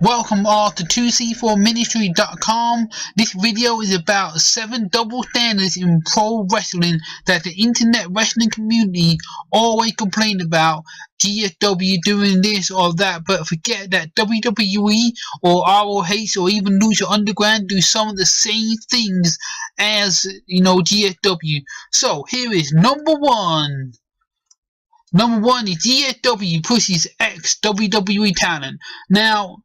Welcome all to 2C4ministry.com. This video is about 7 double standards in pro wrestling that the internet wrestling community always complain about. GSW doing this or that, but forget that WWE or ROH or even Lucha Underground do some of the same things as, GSW. So here is number one. Number one is GSW pushes ex-WWE talent. Now,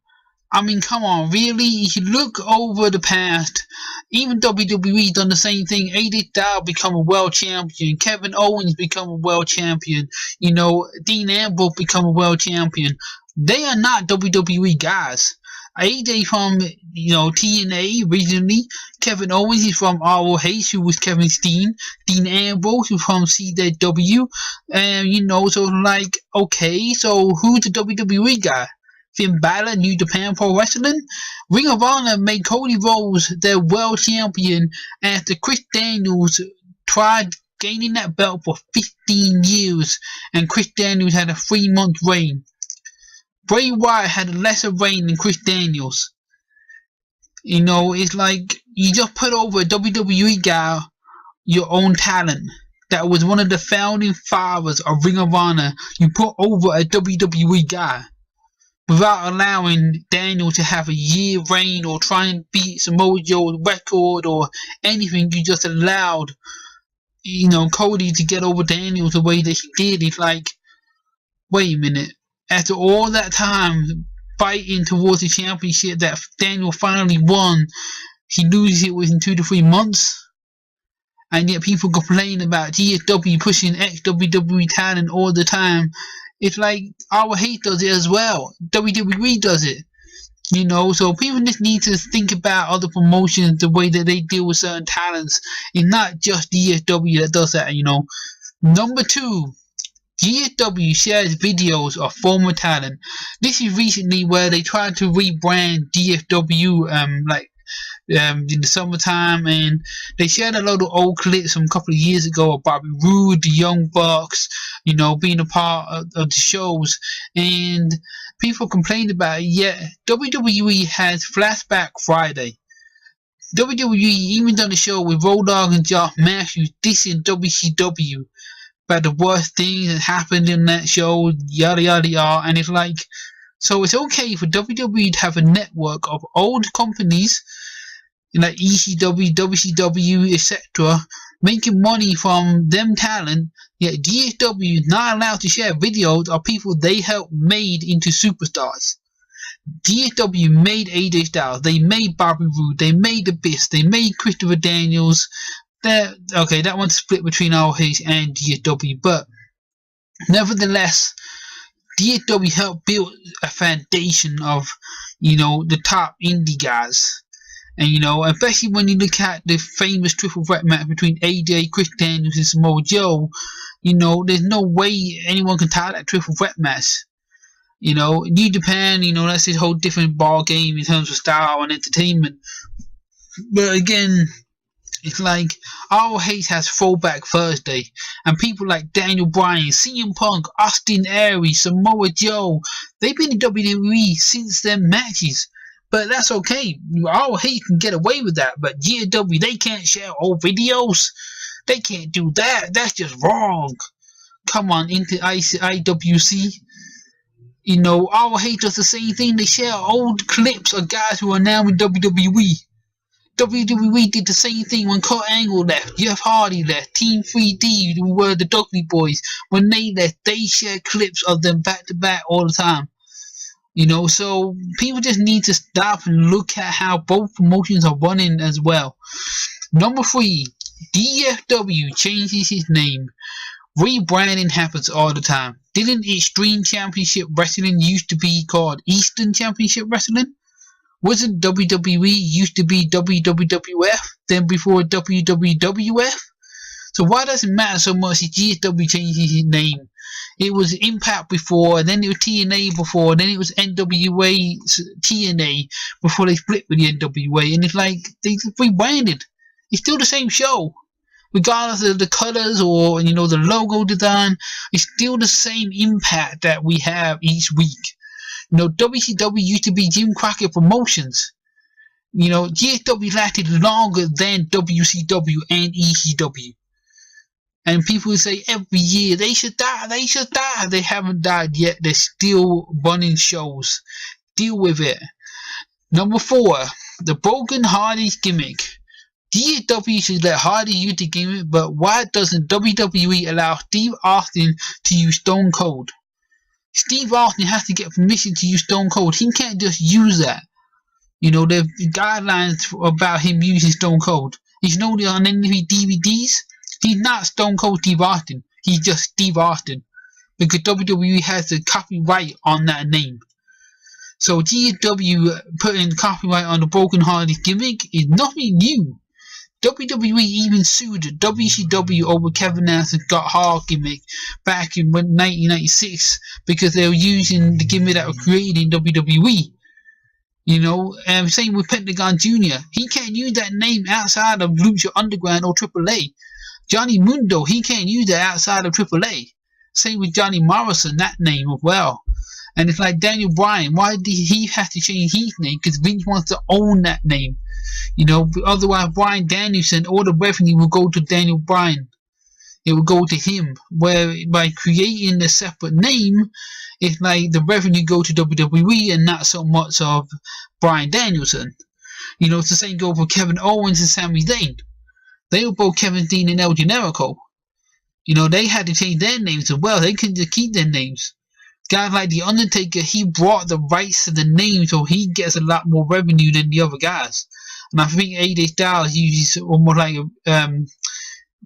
I mean, come on, really? If you look over the past, even WWE done the same thing. AJ Styles become a world champion. Kevin Owens become a world champion. Dean Ambrose become a world champion. They are not WWE guys. AJ from, TNA originally. Kevin Owens is from ROH, who was Kevin Steen. Dean Ambrose, who's from CZW. And, so like, okay, so who's the WWE guy? Finn Balor, New Japan Pro Wrestling. Ring of Honor made Cody Rhodes their world champion after Chris Daniels tried gaining that belt for 15 years, and Chris Daniels had a 3-month reign. Bray Wyatt had a lesser reign than Chris Daniels. It's like you just put over a WWE guy, your own talent, that was one of the founding fathers of Ring of Honor. You put over a WWE guy without allowing Daniel to have a year reign or try and beat Samoa Joe's record or anything. You just allowed, Cody to get over Daniel the way that he did. It's like, wait a minute. After all that time fighting towards the championship that Daniel finally won, he loses it within 2 to 3 months. And yet people complain about GSW pushing ex-WWE talent all the time. It's like ROH does it as well. WWE does it. So people just need to think about other promotions, the way that they deal with certain talents. It's not just GSW that does that, Number 2, GSW shares videos of former talent. This is recently where they tried to rebrand GSW, in the summertime, and they shared a lot of old clips from a couple of years ago of Bobby Roode, the Young Bucks, being a part of the shows, and people complained about it. Yet WWE has Flashback Friday. WWE even done a show with Road Dogg and Josh Matthews dissing WCW about the worst things that happened in that show, yada yada yada, and it's like, so it's okay for WWE to have a network of old companies like ECW, WCW, etc., making money from them talent, yet GSW is not allowed to share videos of people they helped made into superstars. GSW made AJ Styles, they made Bobby Roode, they made The Abyss, they made Christopher Daniels. That one's split between ROH and GSW, but nevertheless, GSW helped build a foundation of, the top indie guys. And, especially when you look at the famous triple threat match between AJ, Chris Daniels, and Samoa Joe, there's no way anyone can tie that triple threat match. New Japan, that's a whole different ball game in terms of style and entertainment. But again, it's like ROH has Throwback Thursday, and people like Daniel Bryan, CM Punk, Austin Aries, Samoa Joe, they've been in WWE since their matches. But that's okay. ROH can get away with that. But GSW, they can't share old videos. They can't do that. That's just wrong. Come on, into IWC. ROH does the same thing. They share old clips of guys who are now in WWE. WWE did the same thing when Kurt Angle left, Jeff Hardy left, Team 3D, who were the Dudley Boys. When they left, they shared clips of them back to back all the time. So people just need to stop and look at how both promotions are running as well. Number 3, DFW changes its name. Rebranding happens all the time. Didn't Extreme Championship Wrestling used to be called Eastern Championship Wrestling? Wasn't WWE used to be WWF, then before WWF? So why does it matter so much if GSW changes its name? It was Impact before, then it was TNA before, then it was NWA TNA before they split with the NWA, and it's like they rebranded. It's still the same show, regardless of the colors or the logo design. It's still the same impact that we have each week. You know, WCW used to be Jim Crockett Promotions. You know, GSW lasted longer than WCW and ECW. And people say every year, they should die, they should die. They haven't died yet. They're still running shows. Deal with it. Number 4, the Broken Hardy's gimmick. GSW should let Hardy use the gimmick, but why doesn't WWE allow Steve Austin to use Stone Cold? Steve Austin has to get permission to use Stone Cold. He can't just use that. You know, there's guidelines about him using Stone Cold. He's known on any DVDs. He's not Stone Cold Steve Austin. He's just Steve Austin. Because WWE has the copyright on that name. So GSW putting copyright on the Broken Hardy's gimmick is nothing new. WWE even sued WCW over Kevin Nelson's Got Hard gimmick back in 1996 because they were using the gimmick that was created in WWE. You know, same with Pentagon Jr. He can't use that name outside of Lucha Underground or AAA. Johnny Mundo, he can't use that outside of AAA. Same with Johnny Morrison, that name as well. And it's like Daniel Bryan, why did he have to change his name? Because Vince wants to own that name. You know, otherwise Bryan Danielson, all the revenue will go to Daniel Bryan. It will go to him. Where by creating a separate name, it's like the revenue go to WWE and not so much of Bryan Danielson. You know, it's the same go for Kevin Owens and Sami Zayn. They were both Kevin Dean and El Generico. You know, they had to change their names as well. They couldn't just keep their names. Guys like The Undertaker, he brought the rights to the name, so he gets a lot more revenue than the other guys. And I think AJ Styles uses almost like the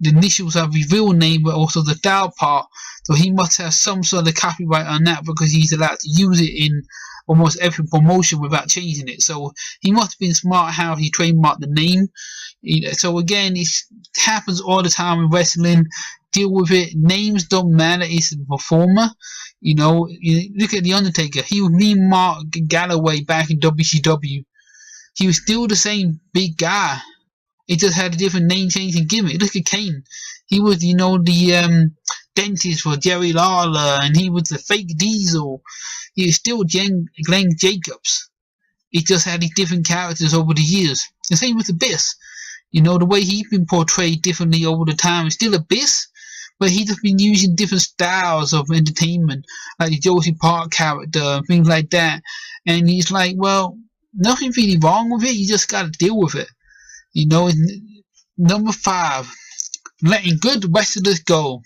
initials of his real name, but also the style part. So he must have some sort of copyright on that because he's allowed to use it in almost every promotion without changing it. So he must have been smart how he trademarked the name. So again, it happens all the time in wrestling. Deal with it. Names don't matter. It's the performer. You know, look at The Undertaker. He was me, Mark Galloway back in WCW. He was still the same big guy. It just had a different name change and gimmick. Look at Kane. He was, you know, the dentist for Jerry Lawler, and he was the fake Diesel. He was still Glenn Jacobs. It just had these different characters over the years. The same with Abyss. You know, the way he's been portrayed differently over the time. It's still Abyss, but he's just been using different styles of entertainment, like the Josie Park character and things like that. And he's like, well, nothing really wrong with it. You just got to deal with it. You know, number 5, letting good wrestlers go.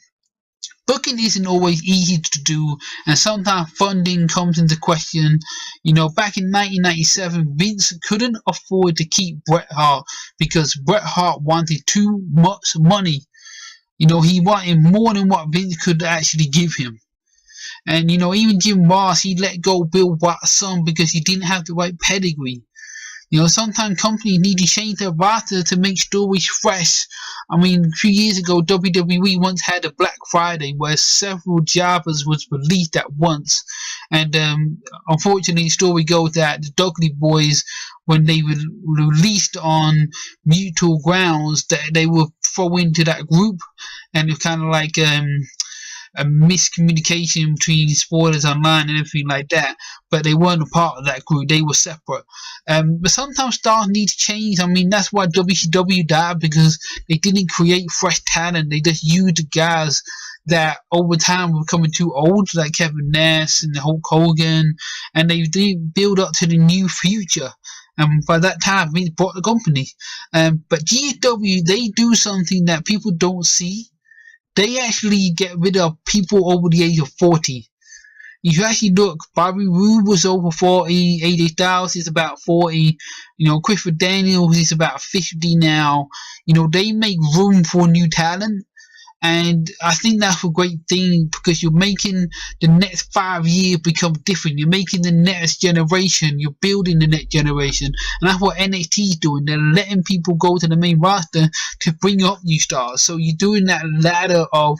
Booking isn't always easy to do, and sometimes funding comes into question. You know, back in 1997, Vince couldn't afford to keep Bret Hart because Bret Hart wanted too much money. You know, he wanted more than what Vince could actually give him. And, you know, even Jim Ross, he let go Bill Watts' son because he didn't have the right pedigree. You know, sometimes companies need to change their roster to make stories fresh. I mean, a few years ago, WWE once had a Black Friday where several jobbers was released at once. And unfortunately, the story goes that the Dudley Boys, when they were released on mutual grounds, that they were thrown into that group. And it's kind of like a miscommunication between spoilers online and everything like that, but they weren't a part of that group. They were separate. But sometimes stars need to change. I mean, that's why WCW died, because they didn't create fresh talent. They just used guys that over time were becoming too old, like Kevin Nash and Hulk Hogan, and they didn't build up to the new future. And by that time, Vince bought the company. But GSW, they do something that people don't see. They actually get rid of people over the age of 40. If you actually look, Bobby Roode was over 40, AJ Styles is about 40, you know, Clifford Daniels is about 50 now. You know, they make room for new talent. And I think that's a great thing, because you're making the next 5 years become different. You're making the next generation. You're building the next generation. And that's what NXT is doing. They're letting people go to the main roster to bring up new stars. So you're doing that ladder of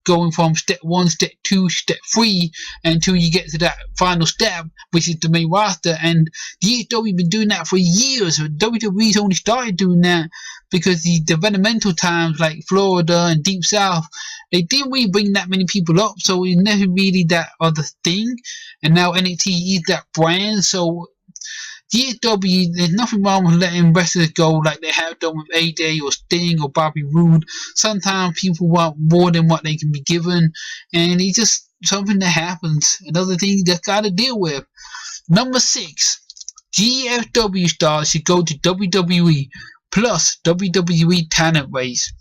going from step 1, step 2, step 3 until you get to that final step, which is the main roster. And DSW been doing that for years. WWE's only started doing that because the developmental times like Florida and Deep South, they didn't really bring that many people up, so it's never really that other thing. And now NXT is that brand, so DSW, there's nothing wrong with letting wrestlers go like they have done with AJ or Sting or Bobby Roode. Sometimes people want more than what they can be given, and it's just something that happens. Another thing you just gotta deal with. Number 6, GFW stars should go to WWE plus WWE talent race.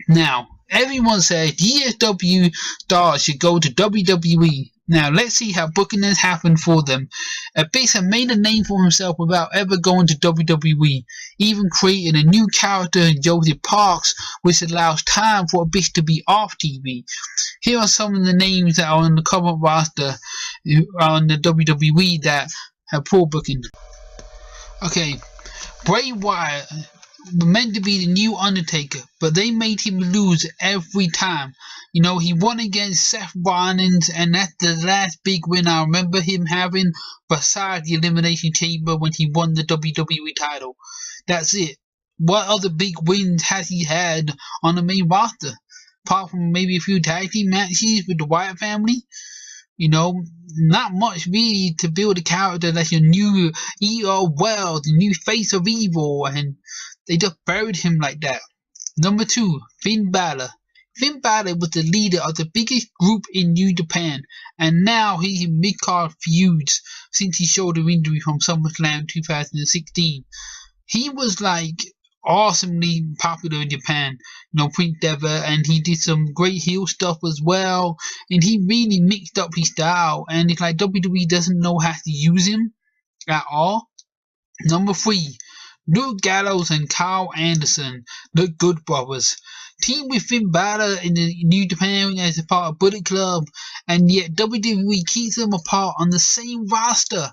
Now, everyone says GSW stars should go to WWE. Now, let's see how booking has happened for them. Abyss has made a name for himself without ever going to WWE, even creating a new character in Josie Parks, which allows time for Abyss to be off TV. Here are some of the names that are on the current roster on the WWE that have poor booking. Okay, Bray Wyatt meant to be the new Undertaker, but they made him lose every time. You know, he won against Seth Rollins, and that's the last big win I remember him having, besides the Elimination Chamber when he won the WWE title. That's it. What other big wins has he had on the main roster? Apart from maybe a few tag team matches with the Wyatt family? You know, not much really to build a character that's your new ER World, the new face of evil, and they just buried him like that. Number 2, Finn Balor. Finn Balor was the leader of the biggest group in New Japan, and now he's in mid-card feuds since his shoulder injury from SummerSlam 2016. He was like awesomely popular in Japan, you know, Prince Devitt, and he did some great heel stuff as well, and he really mixed up his style, and it's like WWE doesn't know how to use him at all. Number 3, Luke Gallows and Kyle Anderson, the Good Brothers. Team with Finn Balor in the New Japan as a part of Bullet Club, and yet WWE keeps them apart on the same roster.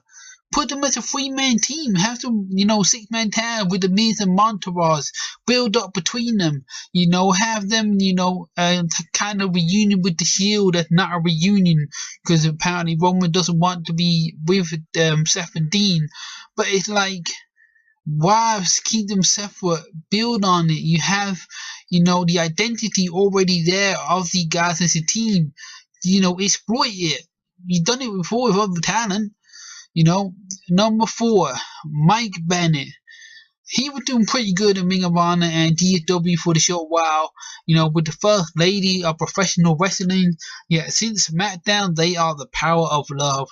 Put them as a 3-man team. Have some, you know, 6-man tag with the Miz and Montaraz. Build up between them. You know, have them, you know, kind of reunion with the Shield. That's not a reunion because apparently Roman doesn't want to be with Seth and Dean. But it's like, why keep them separate? Build on it. You have, you know, the identity already there of the guys as a team. You know, exploit it. You've done it before with other talent. You know. Number 4, Mike Bennett. He was doing pretty good in Ring of Honor and DSW for the short while, you know, with the first lady of professional wrestling. Yet since SmackDown, they are the power of love.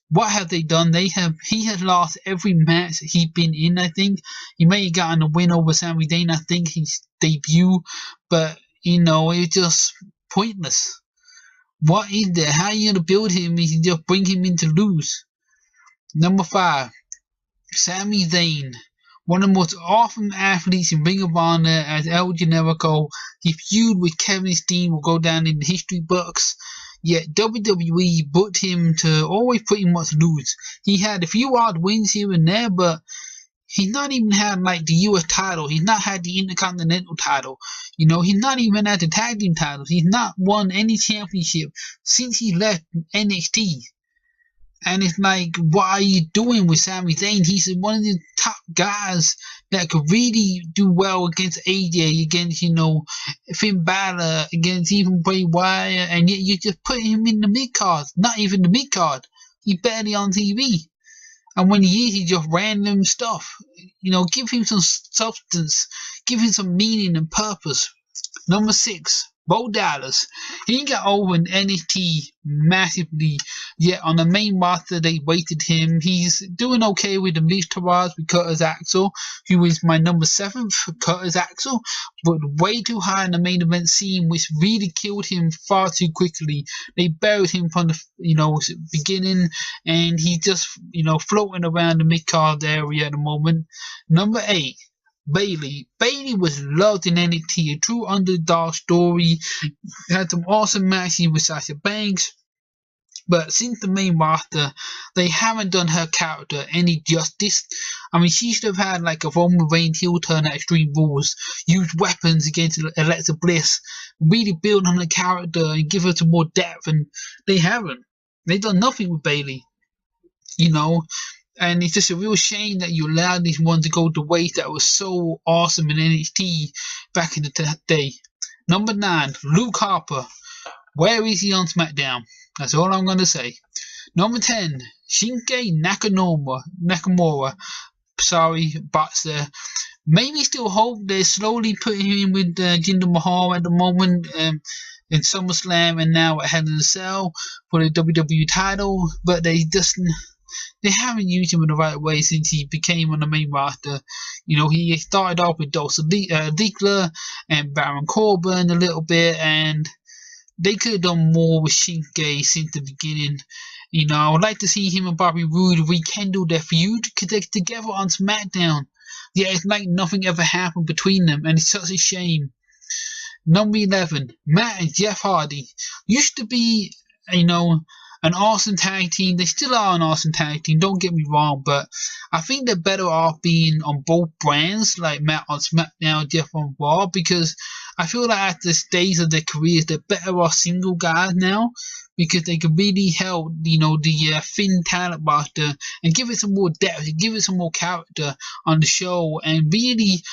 What have they done? He has lost every match he's been in, I think. He may have gotten a win over Sami Zayn, I think, his debut, but, you know, it's just pointless. What is there? How are you going to build him if you just bring him in to lose? Number 5, Sami Zayn. One of the most awesome athletes in Ring of Honor as El Generico. His feud with Kevin Steen will go down in the history books. Yet WWE booked him to always pretty much lose. He had a few odd wins here and there, but he's not even had like the US title. He's not had the Intercontinental title. You know, he's not even had the tag team titles. He's not won any championship since he left NXT. And it's like, what are you doing with Sami Zayn? He's one of the top guys that could really do well against AJ, against, you know, Finn Balor, against even Bray Wyatt, and yet you just put him in the mid-card. Not even the mid-card. He's barely on TV. And when he is, he's just random stuff. You know, give him some substance. Give him some meaning and purpose. Number 6, Bo Dallas. He got over in NXT massively, yet on the main roster they wasted him. He's doing okay with the Miz Taraj with Curtis Axel, who is my number 7 for Curtis Axel, but way too high in the main event scene, which really killed him far too quickly. They buried him from the, you know, beginning, and he's just, you know, floating around the mid-card area at the moment. Number 8, Bayley. Bayley was loved in NXT, a true underdog story. Had some awesome matches with Sasha Banks. But since the main roster, they haven't done her character any justice. I mean, she should have had like a Roman Reigns heel turn at Extreme Rules, use weapons against Alexa Bliss, really build on her character and give her some more depth, and they haven't. They've done nothing with Bayley, you know. And it's just a real shame that you allowed this one to go to waste that was so awesome in NXT back in the day. Number 9, Luke Harper. Where is he on SmackDown? That's all I'm going to say. Number 10, Shinsuke Nakamura. Sorry, but maybe still hope they're slowly putting him in with Jinder Mahal at the moment in SummerSlam and now at Hell in a Cell for the WWE title, but they haven't used him in the right way since he became on the main roster. You know, he started off with Dolph Ziggler and Baron Corbin a little bit, and they could have done more with Shinsuke since the beginning. You know, I would like to see him and Bobby Roode rekindle their feud because they're together on SmackDown. Yeah, it's like nothing ever happened between them, and it's such a shame. Number 11, Matt and Jeff Hardy. Used to be, you know, an awesome tag team. They still are an awesome tag team, don't get me wrong, but I think they're better off being on both brands, like Matt on SmackDown, Jeff on Raw, because I feel like at the stage of their careers, they're better off single guys now, because they can really help, you know, the thin talent roster and give it some more depth, give it some more character on the show, and really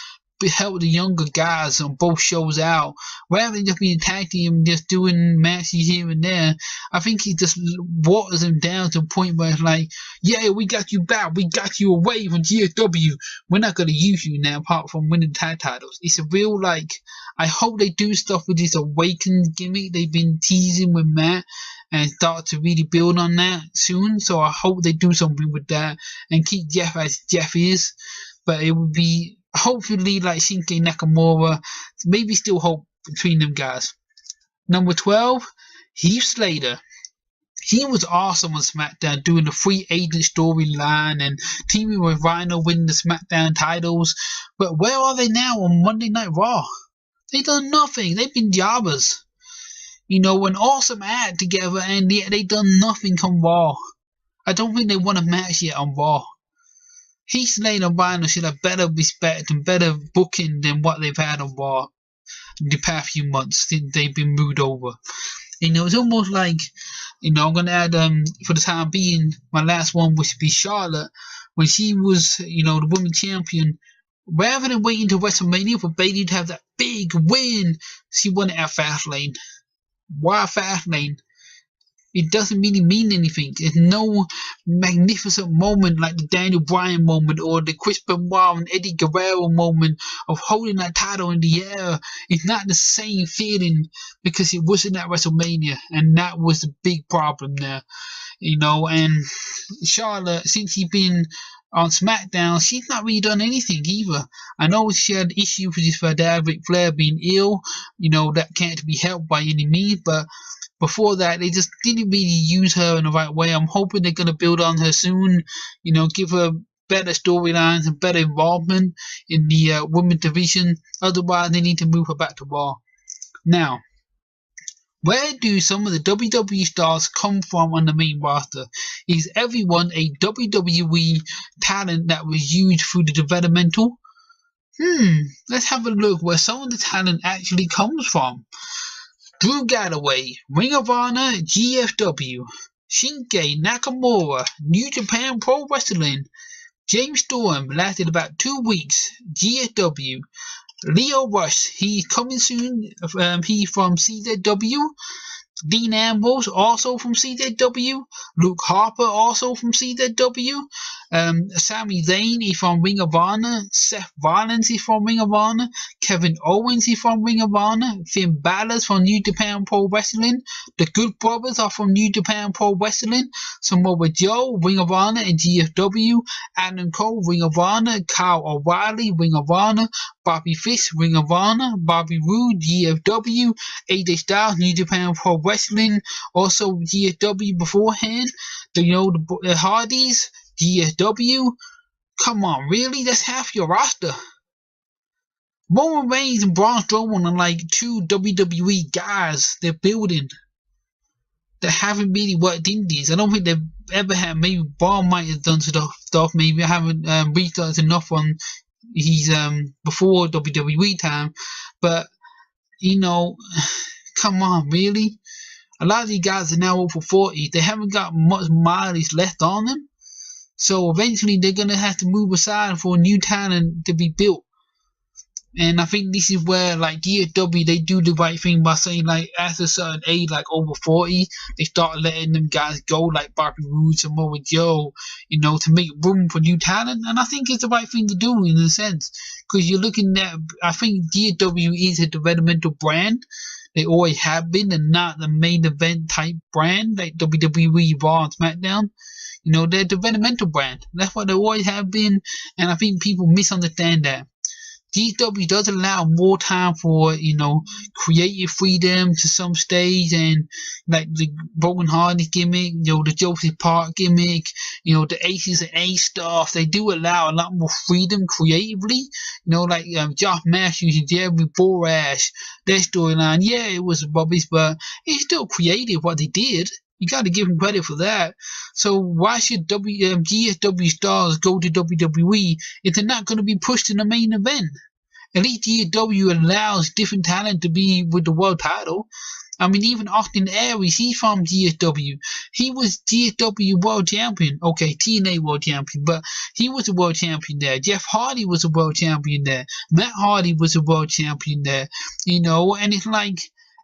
help the younger guys on both shows out rather than just being tag team just doing matches here and there. I think he just waters them down to a point where it's like, yeah, we got you back, we got you away from GSW, we're not going to use you now apart from winning tag titles. It's a real, like, I hope they do stuff with this Awakened gimmick they've been teasing with Matt and start to really build on that soon. So I hope they do something with that and keep Jeff as Jeff is. But it would be hopefully like Shinsuke Nakamura, maybe still hope between them guys. Number 12, Heath Slater. He was awesome on SmackDown doing the free agent storyline and teaming with Rhino winning the SmackDown titles. But where are they now on Monday Night Raw? They've done nothing. They've been jobbers. You know, an awesome act together and yet they done nothing on Raw. I don't think they won a match yet on Raw. Heath Slater and Rhino should have better respect and better booking than what they've had on Raw in the past few months since they've been moved over. You know, it's almost like, you know, I'm going to add, for the time being, my last one would be Charlotte. When she was, you know, the women's champion, rather than waiting to WrestleMania for Bayley to have that big win, she won it at Fastlane. Why Fastlane? It doesn't really mean anything. There's no magnificent moment like the Daniel Bryan moment or the Chris Benoit and Eddie Guerrero moment of holding that title in the air. It's not the same feeling because it wasn't at WrestleMania, and that was the big problem there. You know, and Charlotte, since she's been on SmackDown, she's not really done anything either. I know she had issues with her dad, Ric Flair, being ill. You know, that can't be helped by any means, but before that, they just didn't really use her in the right way. I'm hoping they're going to build on her soon, you know, give her better storylines and better involvement in the women's division. Otherwise, they need to move her back to Raw. Now, where do some of the WWE stars come from on the main roster? Is everyone a WWE talent that was used through the developmental? Let's have a look where some of the talent actually comes from. Drew Galloway, Ring of Honor, GFW. Shinsuke Nakamura, New Japan Pro Wrestling. James Storm lasted about 2 weeks, GFW. Leo Rush, he's coming soon, he's from CZW. Dean Ambrose, also from CZW. Luke Harper, also from CZW. Sami Zayn is from Ring of Honor. Seth Rollins is from Ring of Honor. Kevin Owens is from Ring of Honor. Finn Balor's from New Japan Pro Wrestling. The Good Brothers are from New Japan Pro Wrestling. Samoa Joe, Ring of Honor and GFW. Adam Cole, Ring of Honor. Kyle O'Reilly, Ring of Honor. Bobby Fish, Ring of Honor. Bobby Roode, GFW. AJ Styles, New Japan Pro Wrestling, also GSW beforehand. The Hardys, GSW. Come on, really? That's half your roster. Roman Reigns and Braun Strowman are like 2 WWE guys they're building. that haven't really worked indies. I don't think they've ever had. Maybe Bar might have done stuff. Maybe I haven't researched enough on his before WWE time, but you know, come on, really. A lot of these guys are now over 40. They haven't got much mileage left on them. So eventually they're going to have to move aside for new talent to be built. And I think this is where, like, DFW, they do the right thing by saying, like, at a certain age, like over 40, they start letting them guys go, like Bobby Roode, Samoa Joe, to make room for new talent. And I think it's the right thing to do in a sense. Because you're looking at, I think DFW is a developmental brand. They always have been, and not the main event type brand like WWE, Raw, and SmackDown. They're a developmental brand. That's what they always have been, and I think people misunderstand that. GW does allow more time for, creative freedom to some stage, and like the Broken Hardy gimmick, the Joseph Park gimmick, the Aces and Ace stuff. They do allow a lot more freedom creatively, like Josh Matthews and Jeremy Borash, their storyline. Yeah, it was rubbish, but it's still creative what they did. You got to give them credit for that. So why should GSW stars go to WWE if they're not going to be pushed in the main event? At least GSW allows different talent to be with the world title. I mean, even Austin Aries, he's from GSW. He was GSW world champion. Okay, TNA world champion, but he was a world champion there. Jeff Hardy was a world champion there. Matt Hardy was a world champion there. And it's like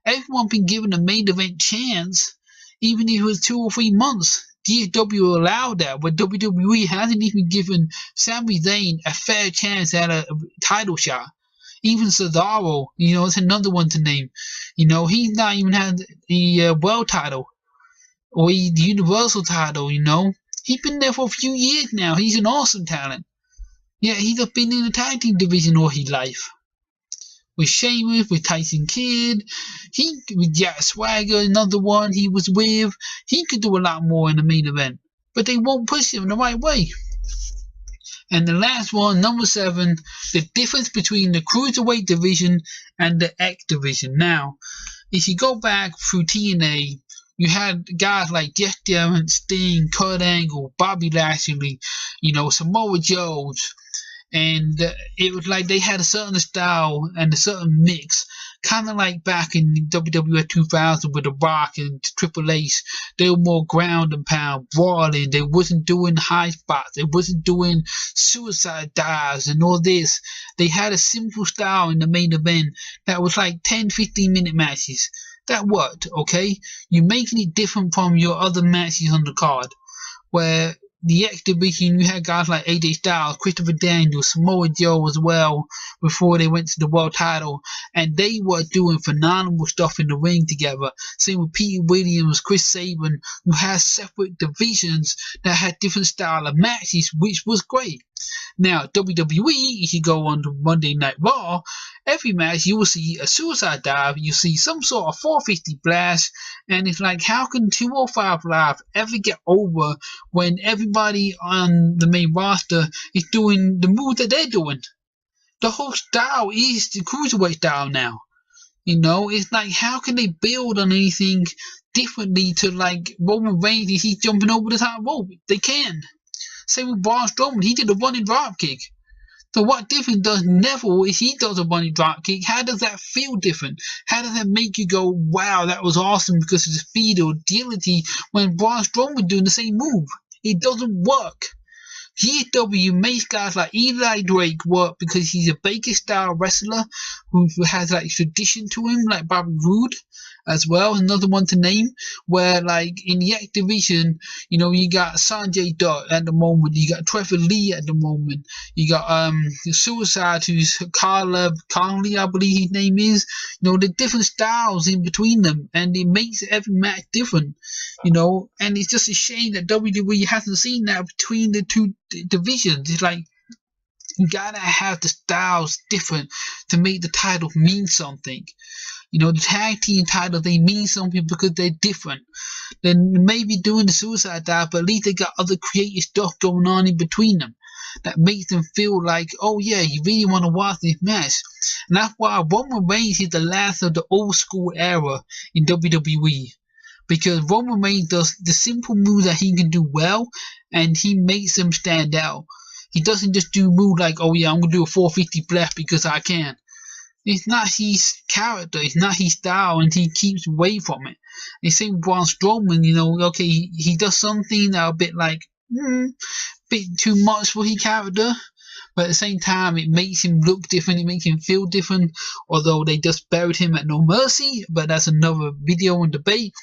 everyone been given a main event chance. Even if it was 2 or 3 months, GSW allowed that, but WWE hasn't even given Sami Zayn a fair chance at a title shot. Even Cesaro, it's another one to name. He's not even had the world title or the universal title. He's been there for a few years now. He's an awesome talent. Yeah, he's been in the tag team division all his life. With Sheamus, with Tyson Kidd, with Jack Swagger, another one he was with. He could do a lot more in the main event, but they won't push him the right way. And the last one, number 7, the difference between the Cruiserweight division and the X division. Now, if you go back through TNA, you had guys like Jeff Jarrett, Sting, Kurt Angle, Bobby Lashley, Samoa Joe, and it was like they had a certain style and a certain mix, kind of like back in WWF 2000 with The Rock and Triple H. They were more ground and pound, brawling. They wasn't doing high spots. They wasn't doing suicide dives and all this. They had a simple style in the main event that was like 10-15 minute matches. That worked, okay? You're making it different from your other matches on the card, where the X division, you had guys like AJ Styles, Christopher Daniels, Samoa Joe as well before they went to the world title, and they were doing phenomenal stuff in the ring together. Same with Pete Williams, Chris Sabin, who had separate divisions that had different style of matches, which was great. Now, WWE, if you go on to Monday Night Raw, every match you will see a suicide dive, you see some sort of 450 blast, and it's like, how can 205 Live ever get over when everybody on the main roster is doing the moves that they're doing? The whole style is the Cruiserweight style now. It's like, how can they build on anything differently to, like, Roman Reigns if he's jumping over the top rope? They can. Same with Braun Strowman. He did a running drop kick. So what difference does Neville if he does a running drop kick? How does that feel different? How does that make you go, wow, that was awesome because of the speed or agility when Braun Strowman doing the same move? It doesn't work. GSW makes guys like Eli Drake work because he's a Baker-style wrestler who has like tradition to him, like Bobby Roode as well, another one to name, where like in the X division, you got Sanjay Dutt at the moment, you got Trevor Lee at the moment, you got Suicide, who's Caleb Conley, I believe his name is, the different styles in between them, and it makes every match different, and it's just a shame that WWE hasn't seen that between the two divisions. It's like, you gotta have the styles different to make the title mean something. The tag team title, they mean something because they're different. They may be doing the suicide dive, but at least they got other creative stuff going on in between them that makes them feel like, oh yeah, you really want to watch this match. And that's why Roman Reigns is the last of the old school era in WWE. because Roman Reigns does the simple moves that he can do well, and he makes them stand out. He doesn't just do moves like, oh yeah, I'm gonna do a 450 blast because I can. It's not his character, it's not his style, and he keeps away from it. The same with Braun Strowman, okay, he does something that a bit like, bit too much for his character, but at the same time, it makes him look different, it makes him feel different, although they just buried him at No Mercy, but that's another video and debate.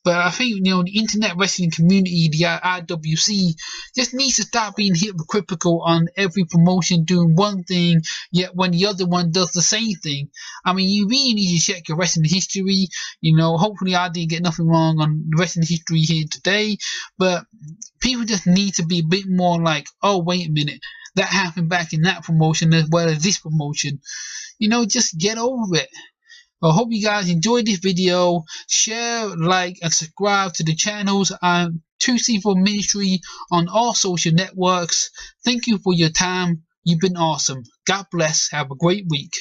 But I think, the internet wrestling community, the IWC, just needs to stop being hypocritical on every promotion doing one thing, yet when the other one does the same thing. I mean, you really need to check your wrestling history. Hopefully I didn't get nothing wrong on the wrestling history here today, but people just need to be a bit more like, oh, wait a minute, that happened back in that promotion as well as this promotion. Just get over it. I hope you guys enjoyed this video. Share, like, and subscribe to the channels. I'm 2C4 Ministry on all social networks. Thank you for your time. You've been awesome. God bless. Have a great week.